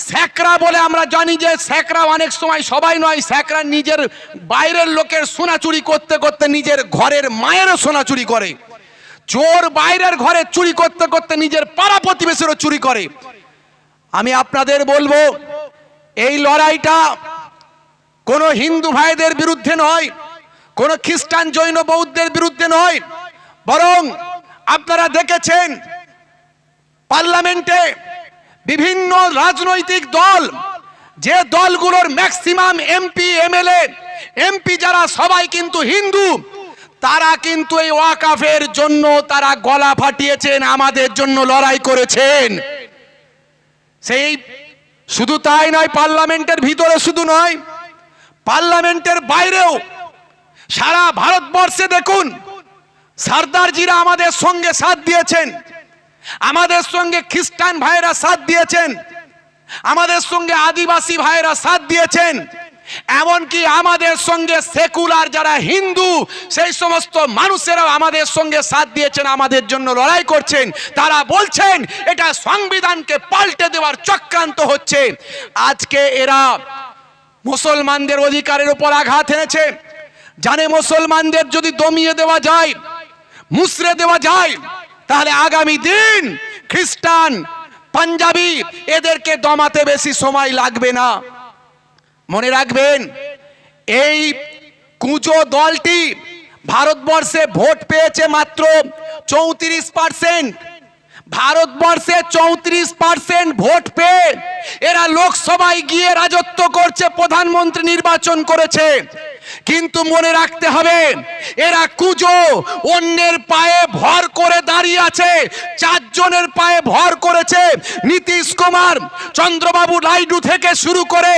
স্যাকরা বলে আমরা জানি যে স্যাকরা অনেক সময় সবাই নয়, স্যাকরা নিজের বাইরের লোকের সোনা চুরি করতে করতে নিজের ঘরের মায়েরও সোনা চুরি করে। চোর বাইরের ঘরে চুরি করতে করতে নিজের পাড়া প্রতিবেশীরও চুরি করে। আমি আপনাদের বলবো, এই লড়াইটা কোনো হিন্দু ভাইদের বিরুদ্ধে নয়, কোনো খ্রিস্টান জৈন বৌদ্ধের বিরুদ্ধে নয়, বরং আপনারা দেখেছেন পার্লামেন্টে বিভিন্ন রাজনৈতিক দল, যে দলগুলোর ম্যাক্সিমাম এমপি এমএলএ এমপি যারা সবাই কিন্তু হিন্দু, তারা কিন্তু এই ওয়াকাফের জন্য তারা গলা ফাটিয়েছেন, আমাদের জন্য লড়াই করেছেন। সেই শুধু তাই নয়, পার্লামেন্টের ভিতরে শুধু নয়, পার্লামেন্টের বাইরেও সারা ভারতবর্ষে দেখুন সরদারজিরা আমাদের সঙ্গে সাথ দিয়েছেন, আমাদের সঙ্গে খ্রিস্টান ভাইরা সাথ দিয়েছেন, আমাদের সঙ্গে আদিবাসী ভাইরা সাথ দিয়েছেন, এমনকি আমাদের সঙ্গে সেকুলার যারা হিন্দু সেই সমস্ত মানুষেরাও আমাদের সঙ্গে সাথ দিয়েছেন, আমাদের জন্য লড়াই করছেন। তারা বলছেন এটা সংবিধানকে পাল্টে দেওয়ার চক্রান্ত হচ্ছে। আজকে এরা মুসলমানদের অধিকারের উপর আঘাত এনেছে, জানে মুসলমানদের যদি দমিয়ে দেওয়া যায়, মুসরে দেওয়া যায়, তাহলে আগামী দিন খ্রিস্টান পাঞ্জাবি এদেরকে দমাতে বেশি সময় লাগবে না। মনে রাখবেন, এই কুঁজো দলটি ভারতবর্ষে ভোট পেয়েছে মাত্র 34%। ভারতবর্ষে 34% ভোট পেয়ে এরা লোকসভায় গিয়ে রাজত্ব করছে, প্রধানমন্ত্রী নির্বাচন করেছে। কিন্তু মনে রাখতে হবে, এরা কুঁজো, অন্যের পায়ে ভর করে দাঁড়িয়ে আছে। 4 জনের পায়ে ভর করেছে, নীতিশ কুমার, চন্দ্রবাবু নাইডু থেকে শুরু করে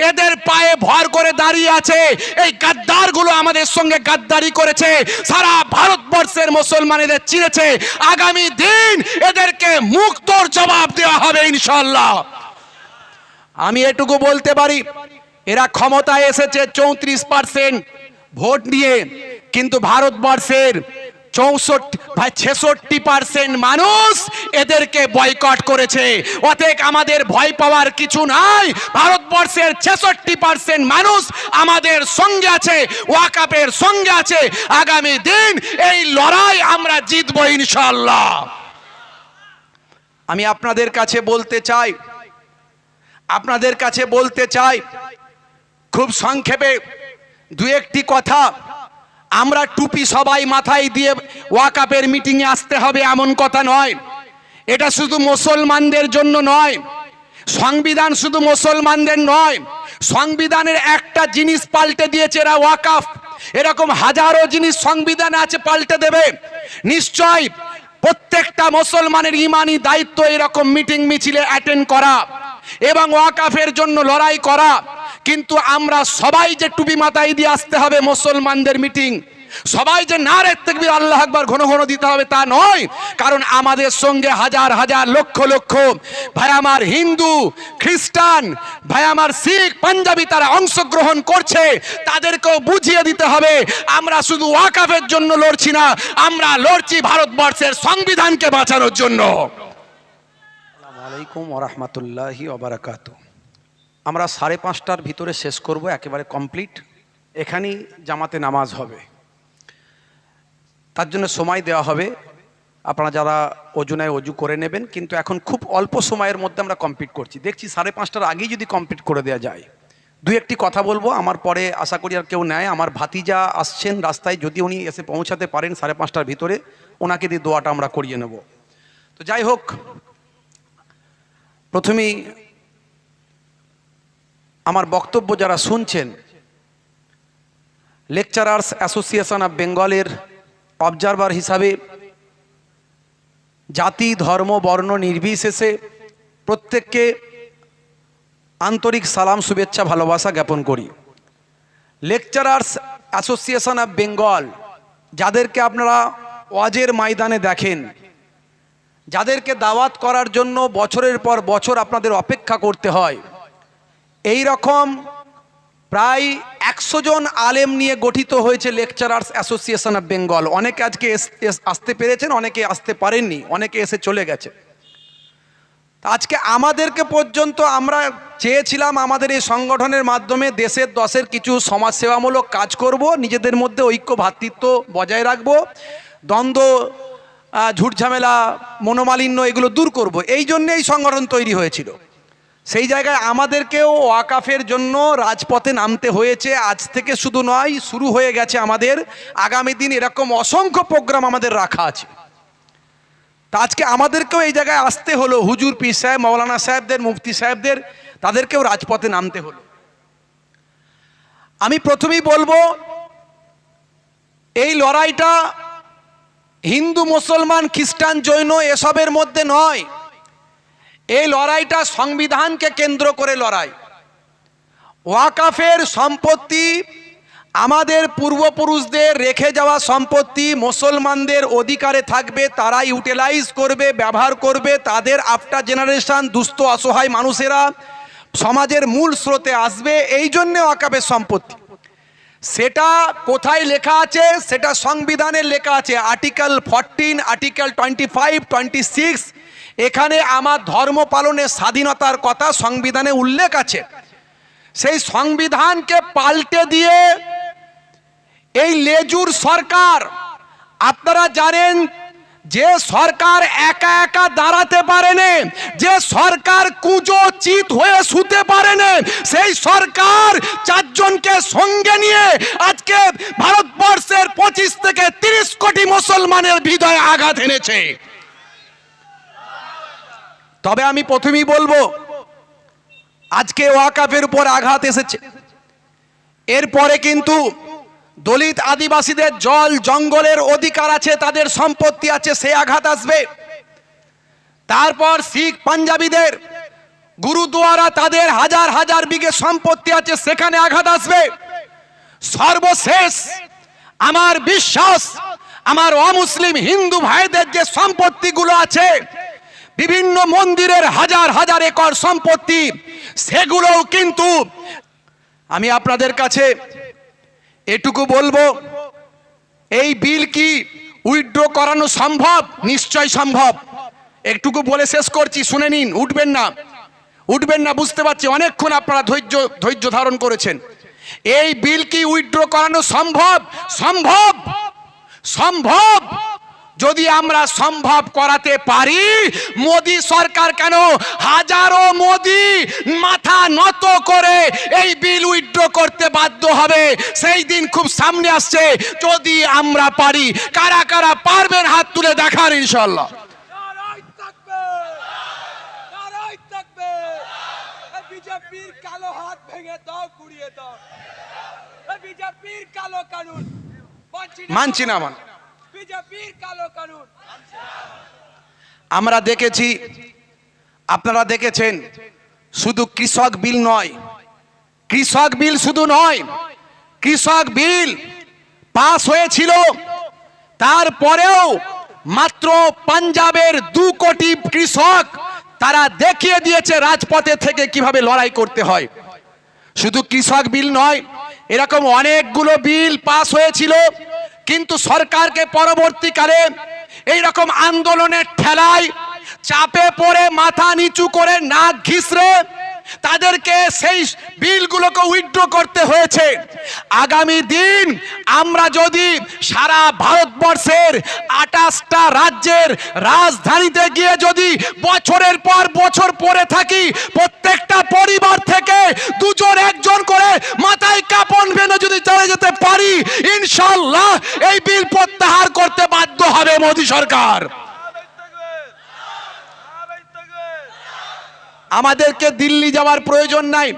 এদের পায়ে ভর করে দাঁড়িয়ে আছে। এই গাদ্দারগুলো আমাদের সঙ্গে গাদ্দারি করেছে, সারা ভারতবর্ষের মুসলমানেদের চিনেছে। আগামী দিন এদেরকে মুক্তর জবাব দেওয়া হবে ইনশাআল্লাহ। আমি এটুকু বলতে পারি, এরা ক্ষমতায় এসেছে 34% ভোট নিয়ে, কিন্তু ভারতবর্ষের 66% মানুষ এদেরকে বয়কট করেছে। অতএব আমাদের ভয় পাওয়ার কিছু নাই। ভারতবর্ষের 66% মানুষ আমাদের সঙ্গে আছে, ওয়াকাফের সঙ্গে আছে। আগামী দিন এই লড়াই আমরা জিতবো ইনশাআল্লাহ। আমি আপনাদের কাছে বলতে চাই, খুব সংক্ষেপে 2-1টি কথা। আমরা টুপি সবাই মাথায় দিয়ে ওয়াকাফের মিটিংয়ে আসতে হবে এমন কথা নয়। এটা শুধু মুসলমানদের জন্য নয়, সংবিধান শুধু মুসলমানদের নয়। সংবিধানের একটা জিনিস পাল্টে দিয়েছে এরা, ওয়াকাফ। এরকম হাজারো জিনিস সংবিধানে আছে, পাল্টে দেবে নিশ্চয়। প্রত্যেকটা মুসলমানের ইমানি দায়িত্ব এরকম মিটিং মিছিলে অ্যাটেন্ড করা এবং ওয়াকাফের জন্য লড়াই করা। কিন্তু আমরা সবাই যে টুপি মাথায় দিয়ে আসতে হবে মুসলমানদের মিটিং, সবাই যে নারে তাকবীর আল্লাহু আকবার ঘন ঘন দিতে হবে তা নয়। কারণ আমাদের সঙ্গে হাজার হাজার লক্ষ লক্ষ ভাই আমার হিন্দু, খ্রিস্টান, ভাই আমার শিখ, পাঞ্জাবি তারা অংশগ্রহণ করছে। তাদেরকেও বুঝিয়ে দিতে হবে আমরা শুধু ওয়াকাফের জন্য লড়ছি না, আমরা লড়ছি ভারতবর্ষের সংবিধানকে বাঁচানোর জন্য। আসসালামু আলাইকুম ওয়া রাহমাতুল্লাহি ওয়া বারাকাতুহু। আমরা 5:30টার ভিতরে শেষ করব, একেবারে কমপ্লিট। এখানেই জামাতে নামাজ হবে, তার জন্য সময় দেওয়া হবে। আপনারা যারা অজুনায় অজু করে নেবেন, কিন্তু এখন খুব অল্প সময়ের মধ্যে আমরা কমপ্লিট করছি। দেখছি 5:30টার আগেই যদি কমপ্লিট করে দেওয়া যায়। 2-1টি কথা বলবো, আমার পরে আশা করি আর কেউ নেয়। আমার ভাতিজা আসছেন রাস্তায়, যদি উনি এসে পৌঁছাতে পারেন 5:30টার ভিতরে, ওনাকে দিয়ে দোয়াটা আমরা করিয়ে নেব। তো যাই হোক, প্রথমেই আমার বক্তব্য যারা শুনছেন, লেকচারার্স অ্যাসোসিয়েশন অফ বেঙ্গলের অবজারভার হিসাবে জাতি, ধর্ম, বর্ণ নির্বিশেষে প্রত্যেককে আন্তরিক সালাম, শুভেচ্ছা, ভালোবাসা জ্ঞাপন করি। লেকচারার্স অ্যাসোসিয়েশন অফ বেঙ্গল, যাদেরকে আপনারা ওয়াজের ময়দানে দেখেন, যাদেরকে দাওয়াত করার জন্য বছরের পর বছর আপনাদের অপেক্ষা করতে হয়, এই রকম প্রায় 100 জন আলেম নিয়ে গঠিত হয়েছে লেকচারার্স অ্যাসোসিয়েশন অফ বেঙ্গল। অনেকে আজকে আসতে পেরেছেন, অনেকে আসতে পারেননি, অনেকে এসে চলে গেছে। আজকে আমাদেরকে পর্যন্ত আমরা চেয়েছিলাম আমাদের এই সংগঠনের মাধ্যমে দেশের দশের কিছু সমাজসেবামূলক কাজ করব, নিজেদের মধ্যে ঐক্য ভ্রাতৃত্ব বজায় রাখব, দ্বন্দ্ব ঝুটঝামেলা মনোমালিন্য এগুলো দূর করব, এই জন্যে এই সংগঠন তৈরি হয়েছিল। সেই জায়গায় আমাদেরকেও ওয়াকাফের জন্য রাজপথে নামতে হয়েছে। আজ থেকে শুধু নয়, শুরু হয়ে গেছে আমাদের। আগামী দিন এরকম অসংখ্য প্রোগ্রাম আমাদের রাখা আছে। তা আজকে আমাদেরকেও এই জায়গায় আসতে হলো, হুজুর পীর সাহেব মৌলানা সাহেবদের মুফতি সাহেবদের তাদেরকেও রাজপথে নামতে হলো। আমি প্রথমেই বলবো এই লড়াইটা হিন্দু মুসলমান খ্রিস্টান জৈন এসবের মধ্যে নয়, এই লড়াইটা সংবিধানকে কেন্দ্র করে লড়াই। ওয়াকাফের সম্পত্তি আমাদের পূর্বপুরুষদের রেখে যাওয়া সম্পত্তি, মুসলমানদের অধিকারে থাকবে, তারা ইউটিলাইজ করবে, ব্যবহার করবে, তাদের আফটার জেনারেশন দুস্থ অসহায় মানুষেরা সমাজের মূল স্রোতে আসবে, এই জন্যে ওয়াকাফের সম্পত্তি। সেটা কোথায় লেখা আছে? সেটা সংবিধানে লেখা আছে, আর্টিকেল 14, আর্টিকেল 25, 26। এখানে আমার ধর্ম পালনের স্বাধীনতার কথা সংবিধানে উল্লেখ আছে। সেই সংবিধানকে পাল্টে দিয়ে এই লেজুর সরকার, আপনারা জানেন যে সরকার একা একা দাঁড়াতে পারেনি, যে সরকার কুঁজো চিত হয়ে শুতে পারেনি, সেই সরকার চারজনকে সঙ্গে নিয়ে আজকে ভারতবর্ষের 25 থেকে 30 কোটি মুসলমানের হৃদয়ে আঘাত এনেছে। তবে আমি প্রথমেই বলবো আজকে ওয়াকাফের উপর আঘাত এসেছে, এরপরে কিন্তু দলিত আদিবাসীদের জল জঙ্গলের অধিকার আছে, তাদের সম্পত্তি আছে, সে আঘাত আসবে। তারপর শিখ পাঞ্জাবিদের গুরুদুয়ারা, তাদের হাজার হাজার বিঘে সম্পত্তি আছে, সেখানে আঘাত আসবে। সর্বশেষ আমার বিশ্বাস, আমার অমুসলিম হিন্দু ভাইদের যে সম্পত্তিগুলো আছে, বিভিন্ন মন্দিরের হাজার হাজার একর সম্পত্তি, সেগুলোও কিন্তু আমি আপনাদের কাছে এটুকু বলবো, এই বিল কি উইথড্র করানো সম্ভব? নিশ্চয় সম্ভব। একটুকু বলে শেষ করছি, শুনে নিন, উঠবেন না, উঠবেন না, বুঝতে পারছি অনেকক্ষণ আপনারা ধৈর্য ধারণ করেছেন। এই বিল কি উইথড্র করানো সম্ভব? সম্ভব, সম্ভব। যদি আমরা সম্ভব করাতে পারি, মোদি সরকার কেন হাজারো মোদি মাথা নত করে এই বিল উইথড্র করতে বাধ্য হবে। সেই দিন খুব সামনে আসছে, যদি আমরা পারি। কারা কারা পারবেন হাত তুলে দেখার ইনশাআল্লাহ। বিজেপির কালো হাত ভেঙে দাও, গুড়িয়ে দাও। বিজেপির কালো কানুন মানছি না, আমরা দেখেছি, আপনারা দেখেছেন, শুধু কৃষক বিল নয়, কৃষক বিল শুধু নয়, কৃষক বিল পাস হয়েছিল, তারপরেও মাত্র পাঞ্জাবের 2 কোটি কৃষক তারা দেখিয়ে দিয়েছে রাজপথে থেকে কিভাবে লড়াই করতে হয়। শুধু কৃষক বিল নয়, এরকম অনেকগুলো বিল পাস হয়েছিল, কিন্তু সরকারকে পরবর্তীকালে এই রকম আন্দোলনের ঠেলায় চাপে পড়ে মাথা নিচু করে নাক ঘিসড়ে তাদেরকে সেই বিলগুলোকে উইথড্র করতে হয়েছে। আগামী দিন আমরা যদি সারা ভারতবর্ষের 28টা রাজ্যের রাজধানীতে গিয়ে যদি বছরের পর বছর পড়ে থাকি, প্রত্যেকটা পরিবার থেকে 2 জন 1 জন করে মাথায় কাপড় বেঁধে যদি চলে যেতে পারি, ইনশাআল্লাহ এই বিল প্রত্যাহার করতে বাধ্য হবে মোদি সরকার। আমাদেরকে দিল্লি যাওয়ার প্রয়োজন নাই,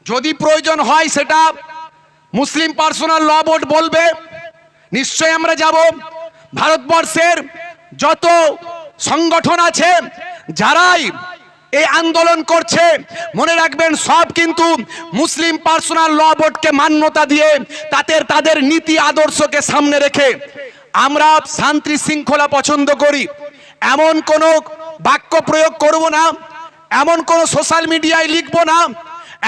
যদি প্রয়োজন হয় সেটা মুসলিম পার্সোনাল ল বোর্ড বলবে, নিশ্চয় আমরা যাব। ভারতবর্ষের যত সংগঠন আছে যারাই এই আন্দোলন করছে, মনে রাখবেন সব কিন্তু মুসলিম পার্সোনাল ল বোর্ডকে মান্যতা দিয়ে তাদের নীতি আদর্শকে সামনে রেখে আমরা শান্তি শৃঙ্খলা পছন্দ করি। এমন কোনো বাক্য প্রয়োগ করব না, এমন কোন সোশ্যাল মিডিয়ায় লিখবো না,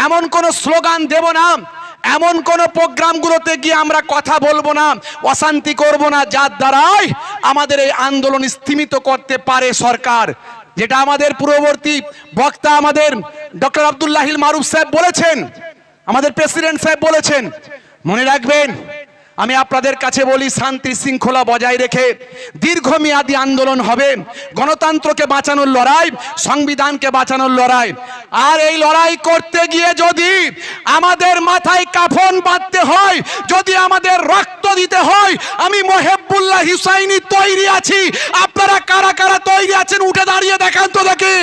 এমন কোন স্লোগান দেব না, এমন কোন প্রোগ্রামগুলোতে গিয়ে আমরা কথা বলবো না, অশান্তি করব না, যার দ্বারাই আমাদের এই আন্দোলন স্তীমিত করতে পারে সরকার। যেটা আমাদের পূর্ববর্তী বক্তা আমাদের ডক্টর আব্দুল্লাহিল মারুফ সাহেব বলেছেন, আমাদের প্রেসিডেন্ট সাহেব বলেছেন। মনে রাখবেন, আমি আপনাদের কাছে বলি, শান্তি শৃঙ্খলা বজায় রেখে দীর্ঘমেয়াদী আন্দোলন হবে। গণতন্ত্রকে বাঁচানোর লড়াই, সংবিধানকে বাঁচানোর লড়াই। আর এই লড়াই করতে গিয়ে যদি আমাদের মাথায় কাফন বাঁধতে হয়, যদি আমাদের রক্ত দিতে হয়, আমি মহেবুল্লাহ হুসাইনি তৈরি আছি। আপনারা কারা কারা তৈরি আছেন উঠে দাঁড়িয়ে দেখান তো দেখি।